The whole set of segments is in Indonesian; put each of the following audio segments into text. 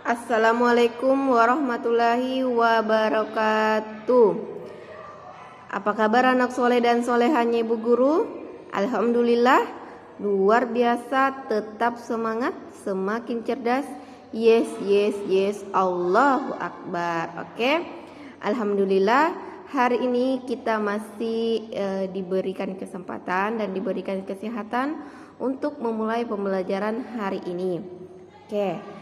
Assalamualaikum warahmatullahi wabarakatuh. Apa kabar anak soleh dan solehannya Ibu Guru? Alhamdulillah, luar biasa, tetap semangat, semakin cerdas. Yes, yes, yes, Allahu Akbar. Oke, Alhamdulillah, hari ini kita masih diberikan kesempatan dan diberikan kesehatan untuk memulai pembelajaran hari ini. Oke.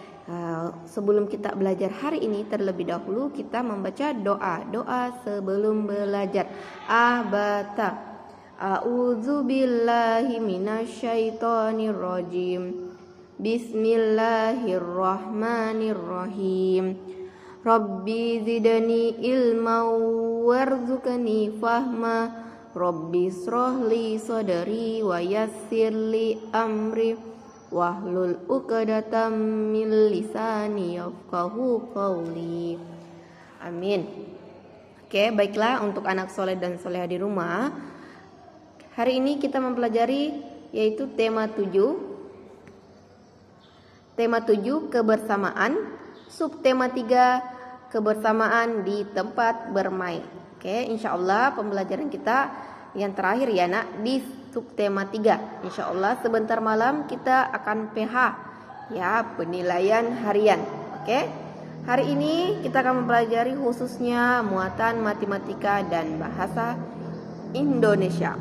Sebelum kita belajar hari ini, terlebih dahulu kita membaca doa sebelum belajar. Abata a'udzu billahi minasyaitonir rajim. Bismillahirrahmanirrahim. Rabbi zidni ilma warzuqni fahma. Rabbi shrahli sadri wa yassirli amri. Wahlul uqdatam min lisani yafqahu qawli. Amin. Oke, baiklah untuk anak soleh dan soleha di rumah. Hari ini kita mempelajari yaitu tema 7. Tema 7 kebersamaan, subtema 3 kebersamaan di tempat bermain. Oke, insyaallah pembelajaran kita yang terakhir ya nak di subtema 3. Insyaallah sebentar malam kita akan PH ya, penilaian harian. Oke. Hari ini kita akan mempelajari khususnya muatan matematika dan bahasa Indonesia.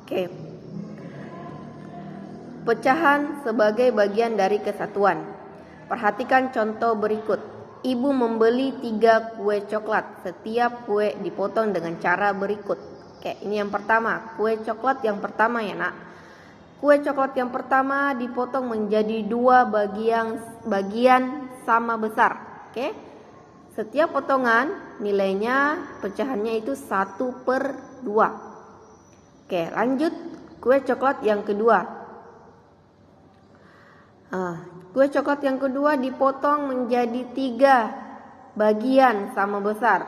Oke. Pecahan sebagai bagian dari kesatuan. Perhatikan contoh berikut. Ibu membeli 3 kue coklat. Setiap kue dipotong dengan cara berikut. Oke, ini yang pertama, kue coklat yang pertama ya nak. Kue coklat yang pertama dipotong menjadi 2 bagian sama besar. Oke, setiap potongan nilainya pecahannya itu 1/2. Oke, lanjut kue coklat yang kedua. Kue coklat yang kedua dipotong menjadi 3 bagian sama besar.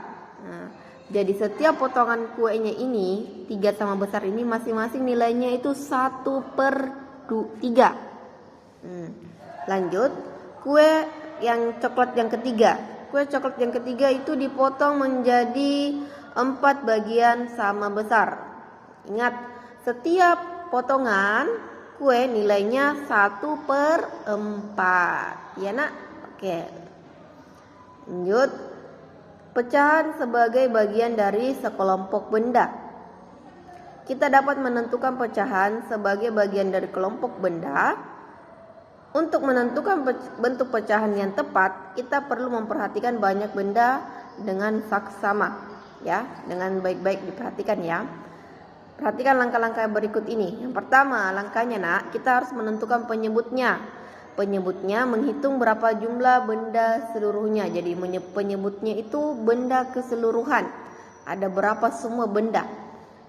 Jadi setiap potongan kuenya ini 3 sama besar ini masing-masing nilainya itu 1/3. Lanjut kue yang coklat yang ketiga. Kue coklat yang ketiga itu dipotong menjadi 4 bagian sama besar. Ingat, setiap potongan kue nilainya 1/4. Ya nak? Oke. Lanjut. Pecahan sebagai bagian dari sekelompok benda. Kita dapat menentukan pecahan sebagai bagian dari kelompok benda. Untuk menentukan bentuk pecahan yang tepat, kita perlu memperhatikan banyak benda dengan saksama, ya, dengan baik-baik diperhatikan ya. Perhatikan langkah-langkah berikut ini. Yang pertama, langkahnya nak, kita harus menentukan penyebutnya. Penyebutnya menghitung berapa jumlah benda seluruhnya. Jadi penyebutnya itu benda keseluruhan. Ada berapa semua benda.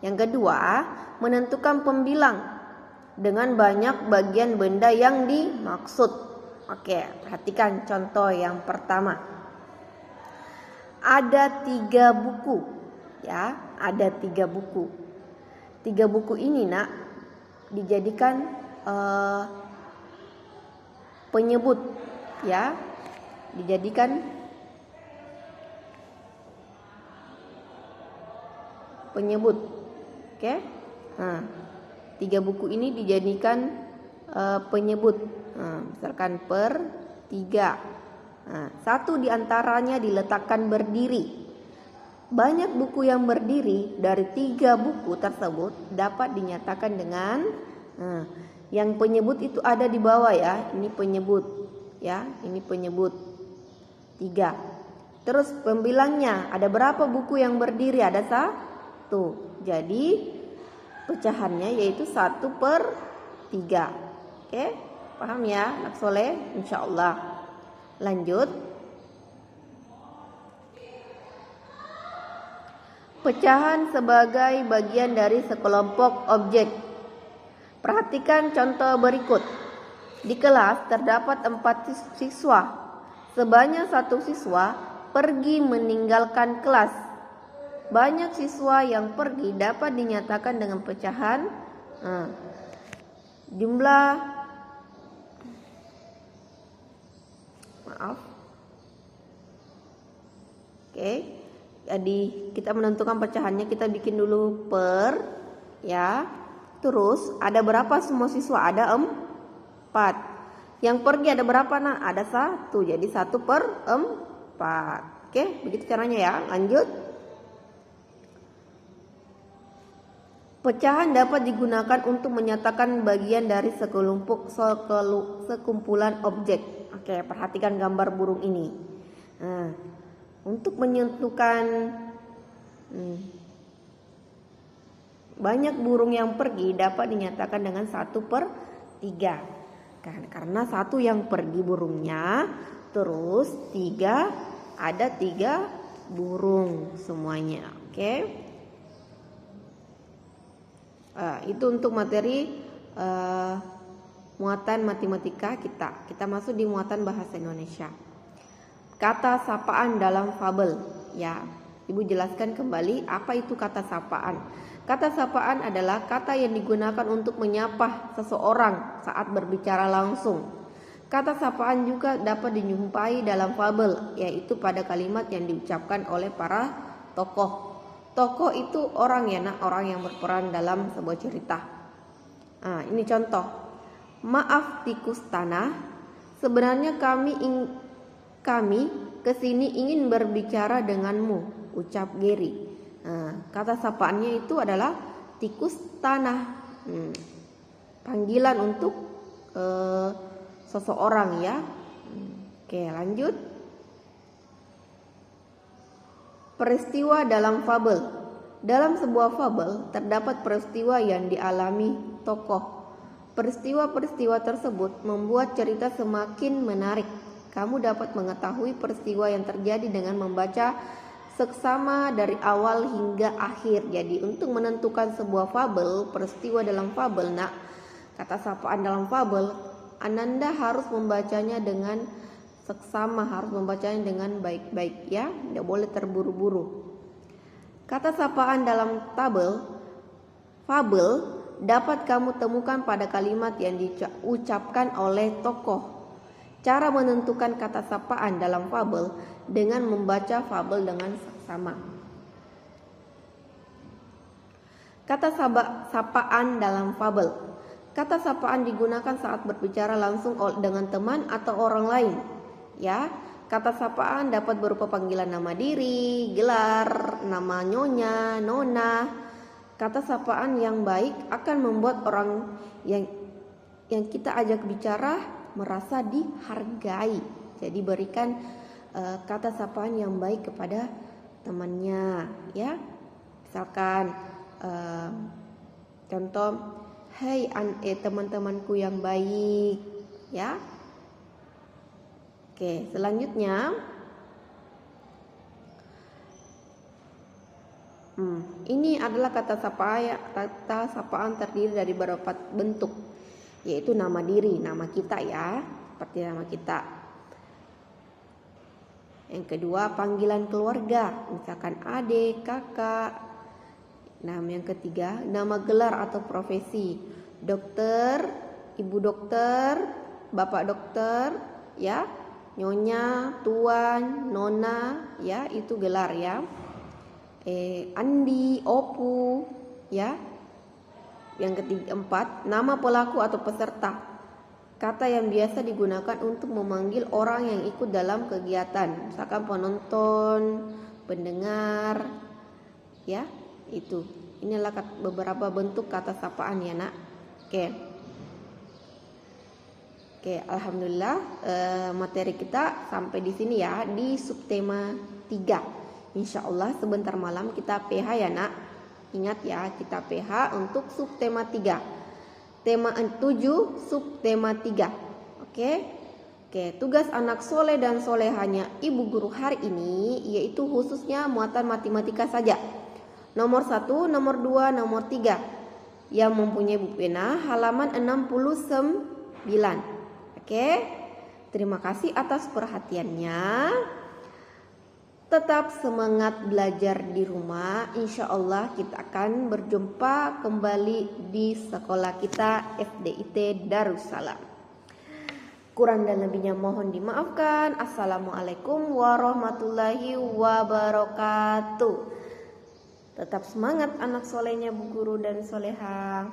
Yang kedua, menentukan pembilang dengan banyak bagian benda yang dimaksud. Oke, perhatikan contoh yang pertama. Ada 3 buku. Ya, ada 3 buku. 3 buku ini nak dijadikan penyebut, ya, dijadikan penyebut. Oke. 3 buku ini dijadikan penyebut. Misalkan per 3. Satu diantaranya diletakkan berdiri. Banyak buku yang berdiri dari 3 buku tersebut dapat dinyatakan dengan yang penyebut itu ada di bawah ya. Ini penyebut ya, ini penyebut 3. Terus pembilangnya ada berapa buku yang berdiri? Ada 1. Jadi pecahannya yaitu 1/3. Oke, paham ya anak soleh? Insyaallah. Lanjut. Pecahan sebagai bagian dari sekelompok objek. Perhatikan contoh berikut. Di kelas terdapat 4 siswa. Sebanyak 1 siswa pergi meninggalkan kelas. Banyak siswa yang pergi dapat dinyatakan dengan pecahan jumlah Maaf. Oke. Jadi kita menentukan pecahannya, kita bikin dulu per, ya. Terus ada berapa semua siswa? Ada 4. Yang pergi ada berapa nak? Ada 1. Jadi 1/4. Oke, begitu caranya ya. Lanjut. Pecahan dapat digunakan untuk menyatakan bagian dari sekumpulan objek. Oke, perhatikan gambar burung ini. Nah, untuk menentukan banyak burung yang pergi dapat dinyatakan dengan 1/3. Karena 1 yang pergi burungnya, terus 3 ada 3 burung semuanya. Oke. Itu untuk materi muatan matematika kita. Kita masuk di muatan bahasa Indonesia. Kata sapaan dalam fabel, ya. Ibu jelaskan kembali apa itu kata sapaan. Kata sapaan adalah kata yang digunakan untuk menyapa seseorang saat berbicara langsung. Kata sapaan juga dapat dijumpai dalam fabel, yaitu pada kalimat yang diucapkan oleh para tokoh. Tokoh itu orang ya nak, orang yang berperan dalam sebuah cerita. Ini contoh. Maaf tikus tanah, sebenarnya kami kesini ingin berbicara denganmu, ucap Gary. Kata sapaannya itu adalah tikus tanah. Panggilan untuk seseorang ya. Oke, lanjut. Peristiwa dalam fabel. Dalam sebuah fabel terdapat peristiwa yang dialami tokoh. Peristiwa-peristiwa tersebut membuat cerita semakin menarik. Kamu dapat mengetahui peristiwa yang terjadi dengan membaca seksama dari awal hingga akhir. Jadi untuk menentukan sebuah fabel, peristiwa dalam fabel, nak, kata sapaan dalam fabel, Ananda harus membacanya dengan seksama, harus membacanya dengan baik-baik ya, tidak boleh terburu-buru. Kata sapaan dalam fabel dapat kamu temukan pada kalimat yang diucapkan oleh tokoh. Cara menentukan kata sapaan dalam fabel dengan membaca fabel dengan seksama. Kata sapaan dalam fabel. Kata sapaan digunakan saat berbicara langsung dengan teman atau orang lain. Ya, kata sapaan dapat berupa panggilan nama diri, gelar, nama nyonya, nona. Kata sapaan yang baik akan membuat orang yang kita ajak bicara merasa dihargai. Jadi berikan kata sapaan yang baik kepada temannya, ya. Misalkan contoh, "Hai teman-temanku yang baik," ya. Oke, selanjutnya ini adalah kata sapaan terdiri dari beberapa bentuk, yaitu nama diri, nama kita ya, seperti nama kita. Yang kedua, panggilan keluarga, misalkan adik, kakak. Yang ketiga, nama gelar atau profesi, dokter, ibu dokter, bapak dokter, ya, nyonya, tuan, nona, ya, itu gelar ya. Andi, opu, ya. Yang keempat, nama pelaku atau peserta, kata yang biasa digunakan untuk memanggil orang yang ikut dalam kegiatan, misalkan penonton, pendengar, ya, itu. Inilah beberapa bentuk kata sapaan ya nak. Oke, alhamdulillah materi kita sampai di sini ya, di subtema 3. Insyaallah sebentar malam kita PH ya nak. Ingat ya, kita PH untuk subtema 3. Tema 7, subtema 3. Oke, tugas anak soleh dan solehanya ibu guru hari ini yaitu khususnya muatan matematika saja. Nomor 1, nomor 2, nomor 3. Yang mempunyai buku pena halaman 69. Oke, terima kasih atas perhatiannya. Tetap semangat belajar di rumah. Insya Allah kita akan berjumpa kembali di sekolah kita FDIT Darussalam. Kurang dan lebihnya mohon dimaafkan. Assalamualaikum warahmatullahi wabarakatuh. Tetap semangat anak solehnya Bu Guru dan Soleha.